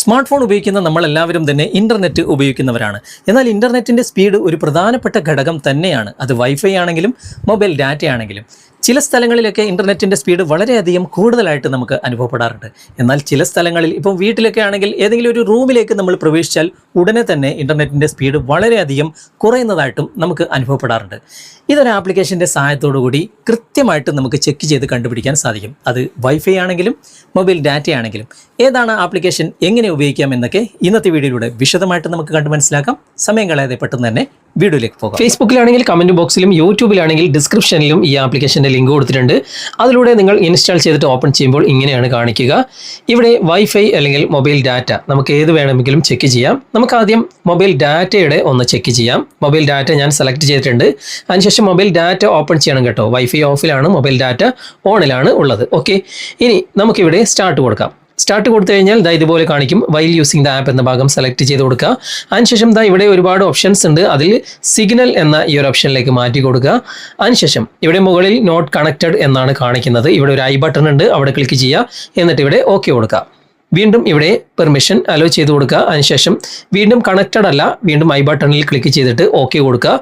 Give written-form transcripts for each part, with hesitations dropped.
Smart phone ഉപയോഗിക്കുന്ന നമ്മളെല്ലാവരും തന്നെ ഇൻ്റർനെറ്റ് ഉപയോഗിക്കുന്നവരാണ്. എന്നാൽ ഇൻ്റർനെറ്റിൻ്റെ സ്പീഡ് ഒരു പ്രധാനപ്പെട്ട ഘടകം തന്നെയാണ്. അത് വൈഫൈ ആണെങ്കിലും മൊബൈൽ ഡാറ്റ ആണെങ്കിലും. ചില സ്ഥലങ്ങളിലൊക്കെ ഇൻ്റർനെറ്റിൻ്റെ സ്പീഡ് വളരെയധികം കൂടുതലായിട്ട് നമുക്ക് അനുഭവപ്പെടാറുണ്ട്. എന്നാൽ ചില സ്ഥലങ്ങളിൽ ഇപ്പം വീട്ടിലൊക്കെ ആണെങ്കിൽ ഏതെങ്കിലും ഒരു റൂമിലേക്ക് നമ്മൾ പ്രവേശിച്ചാൽ ഉടനെ തന്നെ ഇൻ്റർനെറ്റിൻ്റെ സ്പീഡ് വളരെയധികം കുറയുന്നതായിട്ടും നമുക്ക് അനുഭവപ്പെടാറുണ്ട്. ഇതൊരു ആപ്ലിക്കേഷൻ്റെ സഹായത്തോടു കൂടി കൃത്യമായിട്ട് നമുക്ക് ചെക്ക് ചെയ്ത് കണ്ടുപിടിക്കാൻ സാധിക്കും. അത് വൈഫൈ ആണെങ്കിലും മൊബൈൽ ഡാറ്റ ആണെങ്കിലും. ഏതാണ് ആപ്ലിക്കേഷൻ, എങ്ങനെ ഉപയോഗിക്കാം എന്നൊക്കെ ഇന്നത്തെ വീഡിയോയിലൂടെ വിശദമായിട്ട് നമുക്ക് കണ്ട് മനസ്സിലാക്കാം. സമയം കളയാതെ പെട്ടെന്ന് തന്നെ വീഡിയോയിലേക്ക് പോകാം. ഫേസ്ബുക്കിലാണെങ്കിൽ കമൻറ്റ് ബോക്സിലും യൂട്യൂബിലാണെങ്കിൽ ഡിസ്ക്രിപ്ഷനിലും ഈ ആപ്ലിക്കേഷൻ്റെ ലിങ്ക് കൊടുത്തിട്ടുണ്ട്. അതിലൂടെ നിങ്ങൾ ഇൻസ്റ്റാൾ ചെയ്തിട്ട് ഓപ്പൺ ചെയ്യുമ്പോൾ ഇങ്ങനെയാണ് കാണിക്കുക. ഇവിടെ വൈഫൈ അല്ലെങ്കിൽ മൊബൈൽ ഡാറ്റ നമുക്ക് ഏത് വേണമെങ്കിലും ചെക്ക് ചെയ്യാം. നമുക്ക് ആദ്യം മൊബൈൽ ഡാറ്റയുടെ ഒന്ന് ചെക്ക് ചെയ്യാം. മൊബൈൽ ഡാറ്റ ഞാൻ സെലക്ട് ചെയ്തിട്ടുണ്ട്. അതിനുശേഷം മൊബൈൽ ഡാറ്റ ഓപ്പൺ ചെയ്യണം കേട്ടോ. വൈഫൈ ഓഫിലാണ്, മൊബൈൽ ഡാറ്റ ഓണിലാണ് ഉള്ളത്. ഓക്കെ, ഇനി നമുക്കിവിടെ സ്റ്റാർട്ട് കൊടുക്കാം. സ്റ്റാർട്ട് കൊടുത്തു കഴിഞ്ഞാൽ ഇതുപോലെ കാണിക്കും. വൈൽ യൂസിങ് ദ ആപ്പ് എന്ന ഭാഗം സെലക്ട് ചെയ്ത് കൊടുക്കുക. അതിനുശേഷം ഇവിടെ ഒരുപാട് ഓപ്ഷൻസ് ഉണ്ട്. അതിൽ സിഗ്നൽ എന്ന ഈ ഒരു ഓപ്ഷനിലേക്ക് മാറ്റി കൊടുക്കുക. അതിനുശേഷം ഇവിടെ മുകളിൽ നോട്ട് കണക്റ്റഡ് എന്നാണ് കാണിക്കുന്നത്. ഇവിടെ ഒരു ഐ ബട്ടൺ ഉണ്ട്, അവിടെ ക്ലിക്ക് ചെയ്യുക. എന്നിട്ട് ഇവിടെ ഓക്കെ കൊടുക്കുക. വീണ്ടും ഇവിടെ പെർമിഷൻ അലോ ചെയ്ത് കൊടുക്കുക. അതിനുശേഷം വീണ്ടും കണക്റ്റഡ് അല്ല, വീണ്ടും ഐ ബട്ടണിൽ ക്ലിക്ക് ചെയ്തിട്ട് ഓക്കെ കൊടുക്കുക.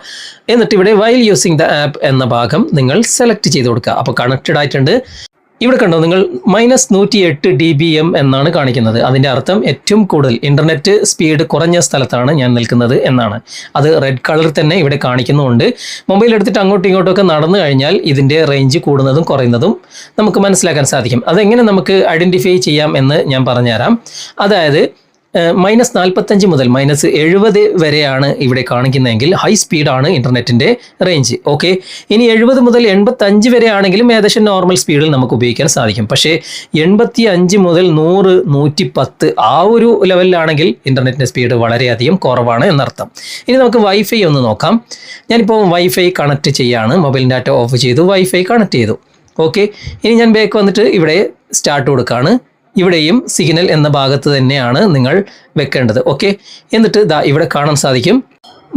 എന്നിട്ട് ഇവിടെ വൈൽ യൂസിങ് ദ ആപ്പ് എന്ന ഭാഗം നിങ്ങൾ സെലക്ട് ചെയ്ത് കൊടുക്കുക. അപ്പോൾ കണക്റ്റഡ് ആയിട്ടുണ്ട്. ഇവിടെ കണ്ടോ നിങ്ങൾ -108 dBm എന്നാണ് കാണിക്കുന്നത്. അതിൻ്റെ അർത്ഥം ഏറ്റവും കൂടുതൽ ഇൻ്റർനെറ്റ് സ്പീഡ് കുറഞ്ഞ സ്ഥലത്താണ് ഞാൻ നിൽക്കുന്നത് എന്നാണ്. അത് റെഡ് കളർ തന്നെ ഇവിടെ കാണിക്കുന്നുമുണ്ട്. മൊബൈൽ എടുത്തിട്ട് അങ്ങോട്ടും ഇങ്ങോട്ടൊക്കെ നടന്നു കഴിഞ്ഞാൽ ഇതിൻ്റെ റേഞ്ച് കൂടുന്നതും കുറയുന്നതും നമുക്ക് മനസ്സിലാക്കാൻ സാധിക്കും. അതെങ്ങനെ നമുക്ക് ഐഡൻറ്റിഫൈ ചെയ്യാം എന്ന് ഞാൻ പറഞ്ഞുതരാം. അതായത് -45 മുതൽ -70 വരെയാണ് ഇവിടെ കാണിക്കുന്നതെങ്കിൽ ഹൈ സ്പീഡാണ് ഇൻ്റർനെറ്റിൻ്റെ റേഞ്ച്. ഓക്കെ, ഇനി 70 മുതൽ 85 വരെ ആണെങ്കിലും ഏകദേശം നോർമൽ സ്പീഡിൽ നമുക്ക് ഉപയോഗിക്കാൻ സാധിക്കും. പക്ഷേ 85 മുതൽ 100, 110 ആ ഒരു ലെവലിലാണെങ്കിൽ ഇൻ്റർനെറ്റിൻ്റെ സ്പീഡ് വളരെയധികം കുറവാണ് എന്നർത്ഥം. ഇനി നമുക്ക് വൈഫൈ ഒന്ന് നോക്കാം. ഞാനിപ്പോൾ വൈഫൈ കണക്ട് ചെയ്യാണ്. മൊബൈൽ ഡാറ്റ ഓഫ് ചെയ്തു, വൈഫൈ കണക്ട് ചെയ്തു. ഓക്കെ, ഇനി ഞാൻ ബാക്ക് വന്നിട്ട് ഇവിടെ സ്റ്റാർട്ട് കൊടുക്കുകയാണ്. ഇവിടെയും സിഗ്നൽ എന്ന ഭാഗത്ത് തന്നെയാണ് നിങ്ങൾ വെക്കേണ്ടത്. ഓക്കെ, എന്നിട്ട് ഇവിടെ കാണാൻ സാധിക്കും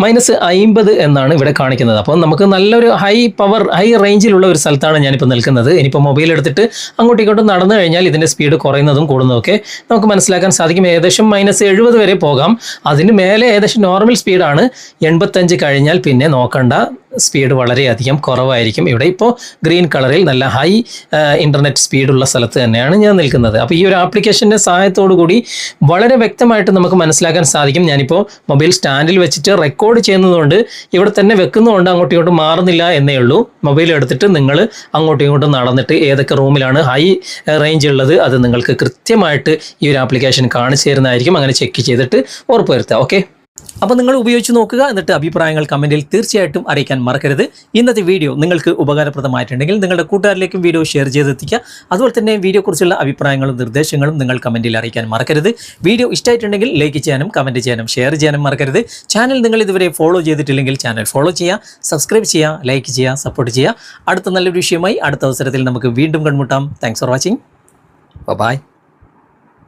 -50 എന്നാണ് ഇവിടെ കാണിക്കുന്നത്. അപ്പോൾ നമുക്ക് നല്ലൊരു ഹൈ റേഞ്ചിലുള്ള ഒരു സ്ഥലത്താണ് ഞാനിപ്പോൾ നിൽക്കുന്നത്. ഇനിയിപ്പോൾ മൊബൈൽ എടുത്തിട്ട് അങ്ങോട്ടും ഇങ്ങോട്ടും നടന്നു കഴിഞ്ഞാൽ ഇതിൻ്റെ സ്പീഡ് കുറയുന്നതും കൂടുന്നതൊക്കെ നമുക്ക് മനസ്സിലാക്കാൻ സാധിക്കും. ഏകദേശം -70 വരെ പോകാം. അതിന് മേലെ ഏകദേശം നോർമൽ സ്പീഡാണ്. 85 കഴിഞ്ഞാൽ പിന്നെ നോക്കണ്ട, സ്പീഡ് വളരെയധികം കുറവായിരിക്കും. ഇവിടെ ഇപ്പോൾ ഗ്രീൻ കളറിൽ നല്ല ഹൈ ഇൻ്റർനെറ്റ് സ്പീഡുള്ള സ്ഥലത്ത് തന്നെയാണ് ഞാൻ നിൽക്കുന്നത്. അപ്പോൾ ഈ ഒരു ആപ്ലിക്കേഷൻ്റെ സഹായത്തോടു കൂടി വളരെ വ്യക്തമായിട്ട് നമുക്ക് മനസ്സിലാക്കാൻ സാധിക്കും. ഞാനിപ്പോൾ മൊബൈൽ സ്റ്റാൻഡിൽ വെച്ചിട്ട് റെക്കോർഡ് ചെയ്യുന്നതുകൊണ്ട് ഇവിടെ തന്നെ വെക്കുന്നതുകൊണ്ട് അങ്ങോട്ടും ഇങ്ങോട്ടും മാറുന്നില്ല എന്നേ ഉള്ളൂ. മൊബൈൽ എടുത്തിട്ട് നിങ്ങൾ അങ്ങോട്ടും ഇങ്ങോട്ടും നടന്നിട്ട് ഏതൊക്കെ റൂമിലാണ് ഹൈ റേഞ്ച് ഉള്ളത് അത് നിങ്ങൾക്ക് കൃത്യമായിട്ട് ഈ ഒരു ആപ്ലിക്കേഷൻ കാണിച്ചു തരുന്നതായിരിക്കും. അങ്ങനെ ചെക്ക് ചെയ്തിട്ട് ഉറപ്പുവരുത്തുക. ഓക്കെ, അപ്പോൾ നിങ്ങൾ ഉപയോഗിച്ച് നോക്കുക. എന്നിട്ട് അഭിപ്രായങ്ങൾ കമൻറ്റിൽ തീർച്ചയായിട്ടും അറിയിക്കാൻ മറക്കരുത്. ഇന്നത്തെ വീഡിയോ നിങ്ങൾക്ക് ഉപകാരപ്രദമായിട്ടുണ്ടെങ്കിൽ നിങ്ങളുടെ കൂട്ടുകാരിലേക്കും വീഡിയോ ഷെയർ ചെയ്തെത്തിക്കുക. അതുപോലെ തന്നെ വീഡിയോയെക്കുറിച്ചുള്ള അഭിപ്രായങ്ങളും നിർദ്ദേശങ്ങളും നിങ്ങൾ കമൻറ്റിൽ അറിയിക്കാൻ മറക്കരുത്. വീഡിയോ ഇഷ്ടമായിട്ടുണ്ടെങ്കിൽ ലൈക്ക് ചെയ്യാനും കമൻറ്റ് ചെയ്യാനും ഷെയർ ചെയ്യാനും മറക്കരുത്. ചാനൽ നിങ്ങൾ ഇതുവരെ ഫോളോ ചെയ്തിട്ടില്ലെങ്കിൽ ചാനൽ ഫോളോ ചെയ്യുക, സബ്സ്ക്രൈബ് ചെയ്യുക, ലൈക്ക് ചെയ്യുക, സപ്പോർട്ട് ചെയ്യുക. അടുത്ത നല്ലൊരു വിഷയമായി അടുത്ത അവസരത്തിൽ നമുക്ക് വീണ്ടും കണ്ടുമുട്ടാം. Thanks for watching. ബൈ.